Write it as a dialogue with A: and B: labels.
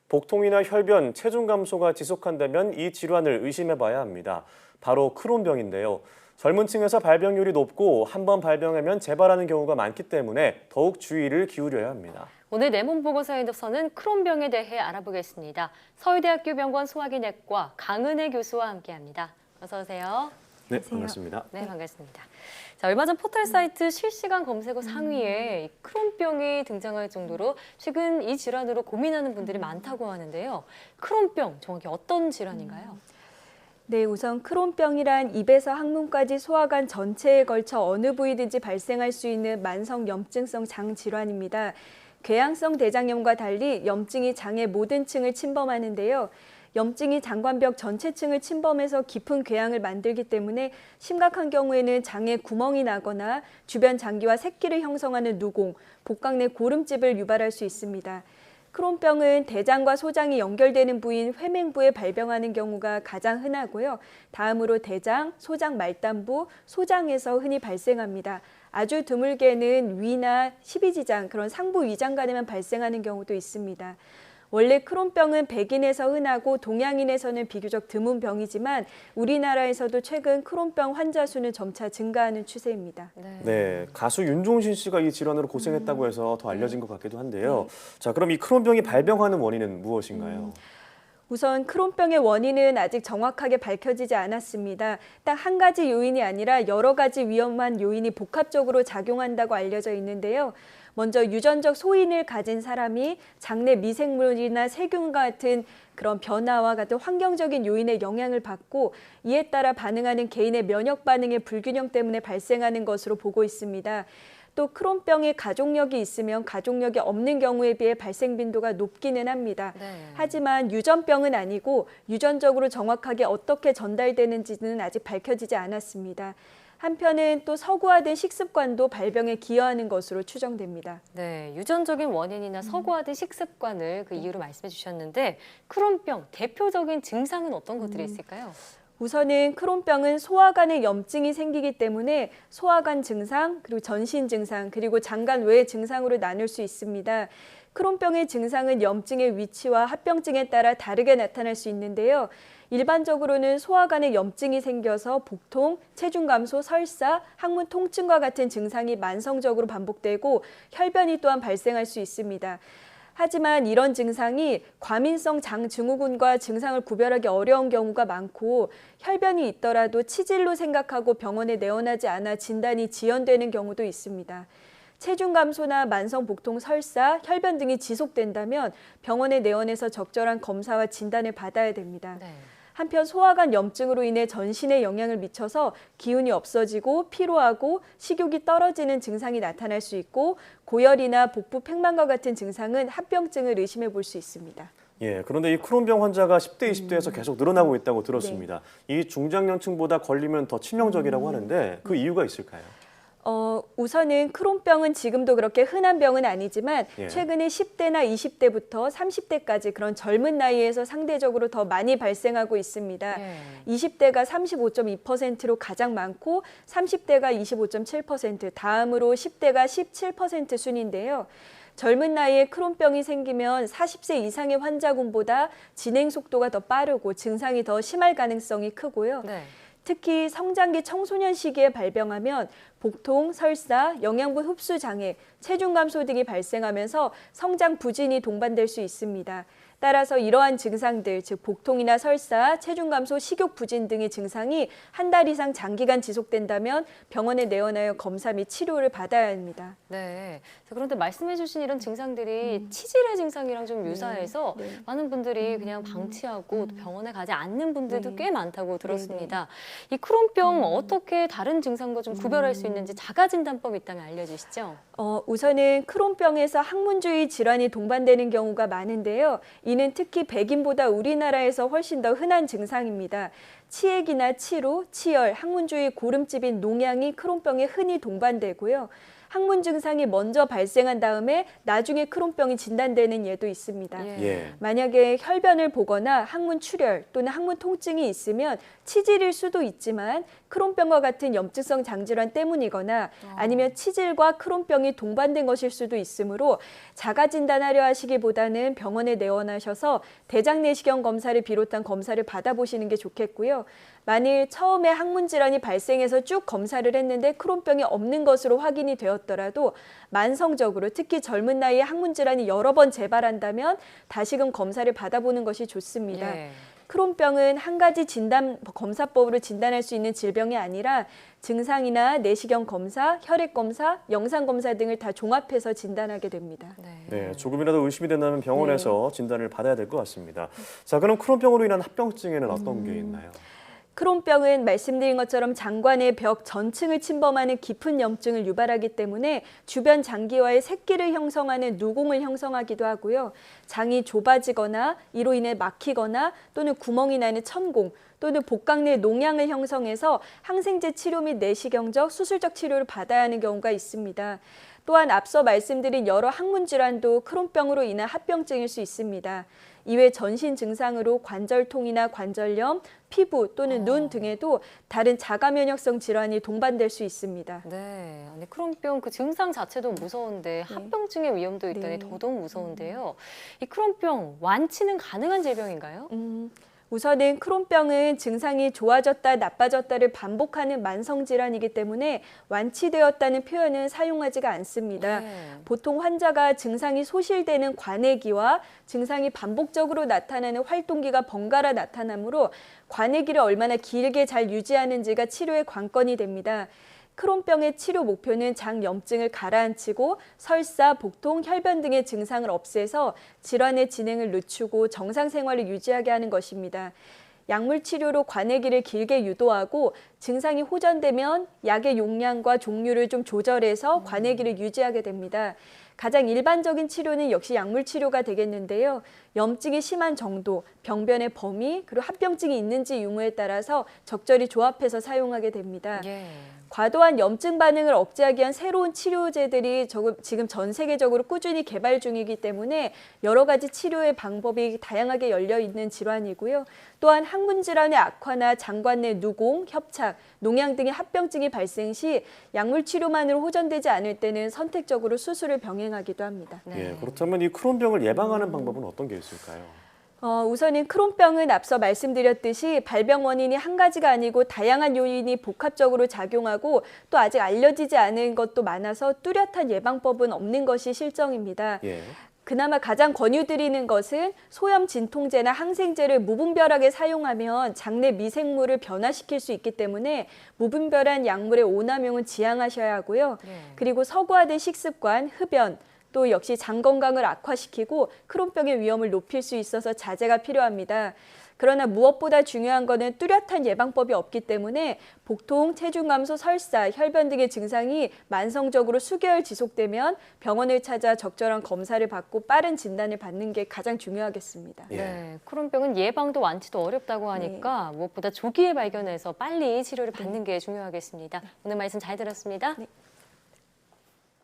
A: 복통이나 혈변, 체중 감소가 지속한다면 이 질환을 의심해봐야 합니다. 바로 크론병인데요. 젊은 층에서 발병률이 높고 한 번 발병하면 재발하는 경우가 많기 때문에 더욱 주의를 기울여야 합니다.
B: 오늘 내몸 보고서에서는 크론병에 대해 알아보겠습니다. 서울대학교 병원 소화기내과 강은혜 교수와 함께합니다. 어서 오세요.
A: 네, 반갑습니다.
B: 네, 반갑습니다. 자, 얼마 전 포털 사이트 실시간 검색어 상위에 크론병이 등장할 정도로 최근 이 질환으로 고민하는 분들이 많다고 하는데요. 크론병, 정확히 어떤 질환인가요?
C: 네, 우선 크론병이란 입에서 항문까지 소화관 전체에 걸쳐 어느 부위든지 발생할 수 있는 만성 염증성 장 질환입니다. 궤양성 대장염과 달리 염증이 장의 모든 층을 침범하는데요. 염증이 장관벽 전체 층을 침범해서 깊은 궤양을 만들기 때문에 심각한 경우에는 장에 구멍이 나거나 주변 장기와 색기를 형성하는 누공, 복강 내 고름집을 유발할 수 있습니다. 크론병은 대장과 소장이 연결되는 부위인 회맹부에 발병하는 경우가 가장 흔하고요. 다음으로 대장, 소장 말단부, 소장에서 흔히 발생합니다. 아주 드물게는 위나 십이지장, 그런 상부 위장관에만 발생하는 경우도 있습니다. 원래 크론병은 백인에서 흔하고 동양인에서는 비교적 드문 병이지만 우리나라에서도 최근 크론병 환자 수는 점차 증가하는 추세입니다.
A: 네, 가수 윤종신 씨가 이 질환으로 고생했다고 해서 더 알려진 것 같기도 한데요. 자, 그럼 이 크론병이 발병하는 원인은 무엇인가요?
C: 우선 크론병의 원인은 아직 정확하게 밝혀지지 않았습니다. 딱 한 가지 요인이 아니라 여러 가지 위험한 요인이 복합적으로 작용한다고 알려져 있는데요. 먼저 유전적 소인을 가진 사람이 장내 미생물이나 세균과 같은 그런 변화와 같은 환경적인 요인의 영향을 받고 이에 따라 반응하는 개인의 면역 반응의 불균형 때문에 발생하는 것으로 보고 있습니다. 또 크론병에 가족력이 있으면 가족력이 없는 경우에 비해 발생 빈도가 높기는 합니다. 하지만 유전병은 아니고 유전적으로 정확하게 어떻게 전달되는지는 아직 밝혀지지 않았습니다. 한편은 또 서구화된 식습관도 발병에 기여하는 것으로 추정됩니다.
B: 네, 유전적인 원인이나 서구화된 식습관을 그 이유로 말씀해 주셨는데 크론병 대표적인 증상은 어떤 것들이 있을까요?
C: 우선은 크론병은 소화관에 염증이 생기기 때문에 소화관 증상, 그리고 전신 증상, 그리고 장관 외의 증상으로 나눌 수 있습니다. 크론병의 증상은 염증의 위치와 합병증에 따라 다르게 나타날 수 있는데요. 일반적으로는 소화관에 염증이 생겨서 복통, 체중 감소, 설사, 항문 통증과 같은 증상이 만성적으로 반복되고 혈변이 또한 발생할 수 있습니다. 하지만 이런 증상이 과민성 장 증후군과 증상을 구별하기 어려운 경우가 많고 혈변이 있더라도 치질로 생각하고 병원에 내원하지 않아 진단이 지연되는 경우도 있습니다. 체중 감소나 만성 복통, 설사, 혈변 등이 지속된다면 병원에 내원해서 적절한 검사와 진단을 받아야 됩니다. 한편 소화관 염증으로 인해 전신에 영향을 미쳐서 기운이 없어지고 피로하고 식욕이 떨어지는 증상이 나타날 수 있고 고열이나 복부 팽만과 같은 증상은 합병증을 의심해 볼 수 있습니다.
A: 예, 그런데 이 크론병 환자가 10대, 20대에서 계속 늘어나고 있다고 들었습니다. 이 중장년층보다 걸리면 더 치명적이라고 하는데 그 이유가 있을까요?
C: 우선은 크론병은 지금도 그렇게 흔한 병은 아니지만 최근에 10대나 20대부터 30대까지 그런 젊은 나이에서 상대적으로 더 많이 발생하고 있습니다. 20대가 35.2%로 가장 많고 30대가 25.7%, 다음으로 10대가 17% 순인데요. 젊은 나이에 크론병이 생기면 40세 이상의 환자군보다 진행 속도가 더 빠르고 증상이 더 심할 가능성이 크고요. 특히 성장기 청소년 시기에 발병하면 복통, 설사, 영양분 흡수 장애, 체중 감소 등이 발생하면서 성장 부진이 동반될 수 있습니다. 따라서 이러한 증상들, 즉 복통이나 설사, 체중 감소, 식욕 부진 등의 증상이 한 달 이상 장기간 지속된다면 병원에 내원하여 검사 및 치료를 받아야 합니다.
B: 네. 그런데 말씀해 주신 이런 증상들이 치질의 증상이랑 좀 유사해서 많은 분들이 그냥 방치하고 또 병원에 가지 않는 분들도 꽤 많다고 들었습니다. 이 크론병 어떻게 다른 증상과 좀 구별할 수 있는지 자가진단법이 있다면 알려주시죠.
C: 우선은 크론병에서 항문 주위 질환이 동반되는 경우가 많은데요. 이는 특히 백인보다 우리나라에서 훨씬 더 흔한 증상입니다. 치액이나 치루, 치열, 항문 주위 고름집인 농양이 크론병에 흔히 동반되고요. 항문 증상이 먼저 발생한 다음에 나중에 크론병이 진단되는 예도 있습니다.
A: 예.
C: 만약에 혈변을 보거나 항문 출혈 또는 항문 통증이 있으면 치질일 수도 있지만 크론병과 같은 염증성 장질환 때문이거나 아니면 치질과 크론병이 동반된 것일 수도 있으므로 자가 진단하려 하시기보다는 병원에 내원하셔서 대장 내시경 검사를 비롯한 검사를 받아보시는 게 좋겠고요. 만일 처음에 항문 질환이 발생해서 쭉 검사를 했는데 크론병이 없는 것으로 확인이 되었더라도 만성적으로 특히 젊은 나이에 항문 질환이 여러 번 재발한다면 다시금 검사를 받아보는 것이 좋습니다.
B: 예.
C: 크론병은 한 가지 검사법으로 진단할 수 있는 질병이 아니라 증상이나 내시경 검사, 혈액 검사, 영상 검사 등을 다 종합해서 진단하게 됩니다.
A: 네, 조금이라도 의심이 된다면 병원에서 진단을 받아야 될 것 같습니다. 자, 그럼 크론병으로 인한 합병증에는 어떤 게 있나요?
C: 크론병은 말씀드린 것처럼 장관의 벽 전층을 침범하는 깊은 염증을 유발하기 때문에 주변 장기와의 셋기를 형성하는 누공을 형성하기도 하고요. 장이 좁아지거나 이로 인해 막히거나 또는 구멍이 나는 천공 또는 복강 내 농양을 형성해서 항생제 치료 및 내시경적, 수술적 치료를 받아야 하는 경우가 있습니다. 또한 앞서 말씀드린 여러 항문 질환도 크론병으로 인한 합병증일 수 있습니다. 이외 전신 증상으로 관절통이나 관절염, 피부 또는 눈 등에도 다른 자가 면역성 질환이 동반될 수 있습니다.
B: 네, 아니, 크론병 그 증상 자체도 무서운데 합병증의 위험도 있다니 더더욱 무서운데요. 이 크론병 완치는 가능한 질병인가요?
C: 우선은 크론병은 증상이 좋아졌다 나빠졌다를 반복하는 만성 질환이기 때문에 완치되었다는 표현은 사용하지가 않습니다. 보통 환자가 증상이 소실되는 관해기와 증상이 반복적으로 나타나는 활동기가 번갈아 나타나므로 관해기를 얼마나 길게 잘 유지하는지가 치료의 관건이 됩니다. 크론병의 치료 목표는 장 염증을 가라앉히고 설사, 복통, 혈변 등의 증상을 없애서 질환의 진행을 늦추고 정상 생활을 유지하게 하는 것입니다. 약물 치료로 관해기를 길게 유도하고 증상이 호전되면 약의 용량과 종류를 좀 조절해서 관해기를 유지하게 됩니다. 가장 일반적인 치료는 역시 약물 치료가 되겠는데요. 염증이 심한 정도, 병변의 범위, 그리고 합병증이 있는지 유무에 따라서 적절히 조합해서 사용하게 됩니다. 과도한 염증 반응을 억제하기 위한 새로운 치료제들이 지금 전 세계적으로 꾸준히 개발 중이기 때문에 여러 가지 치료의 방법이 다양하게 열려 있는 질환이고요. 또한 항문 질환의 악화나 장관 내 누공, 협착, 농양 등의 합병증이 발생 시 약물 치료만으로 호전되지 않을 때는 선택적으로 수술을 병행하기도 합니다.
A: 예, 그렇다면 이 크론병을 예방하는 방법은 어떤 게 있을까요?
C: 우선은 크론병은 앞서 말씀드렸듯이 발병 원인이 한 가지가 아니고 다양한 요인이 복합적으로 작용하고 또 아직 알려지지 않은 것도 많아서 뚜렷한 예방법은 없는 것이 실정입니다. 그나마 가장 권유드리는 것은 소염 진통제나 항생제를 무분별하게 사용하면 장내 미생물을 변화시킬 수 있기 때문에 무분별한 약물의 오남용은 지양하셔야 하고요. 그리고 서구화된 식습관, 흡연, 또 역시 장 건강을 악화시키고 크론병의 위험을 높일 수 있어서 자제가 필요합니다. 그러나 무엇보다 중요한 것은 뚜렷한 예방법이 없기 때문에 복통, 체중 감소, 설사, 혈변 등의 증상이 만성적으로 수개월 지속되면 병원을 찾아 적절한 검사를 받고 빠른 진단을 받는 게 가장 중요하겠습니다.
B: 네, 크론병은 예방도 완치도 어렵다고 하니까 무엇보다 조기에 발견해서 빨리 치료를 받는 게 중요하겠습니다. 오늘 말씀 잘 들었습니다.